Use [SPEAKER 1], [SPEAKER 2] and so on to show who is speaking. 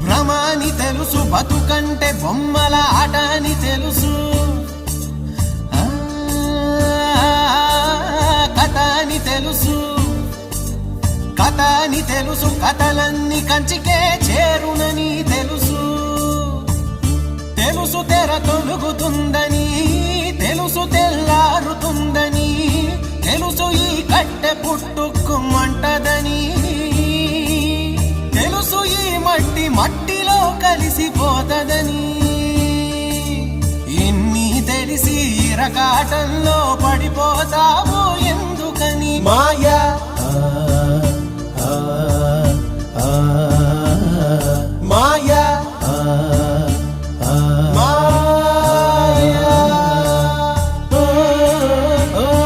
[SPEAKER 1] భ్రమాని తెలుసు బతుకంటే బొమ్మల ఆట అని తెలుసు కథ అని తెలుసు కథ అని తెలుసు కథలన్నీ కంచికే చేరునని తెలుసు తెలుసు తెర తొలుగుతుందని తెలుసు తెల్లారుతుందని తెలుసు ఈ కట్టె పుట్టుకుమంటదని తెలుసు ఈ మట్టి మట్టిలో కలిసిపోతదని ఇన్ని తెలిసి ఇరకాటంలో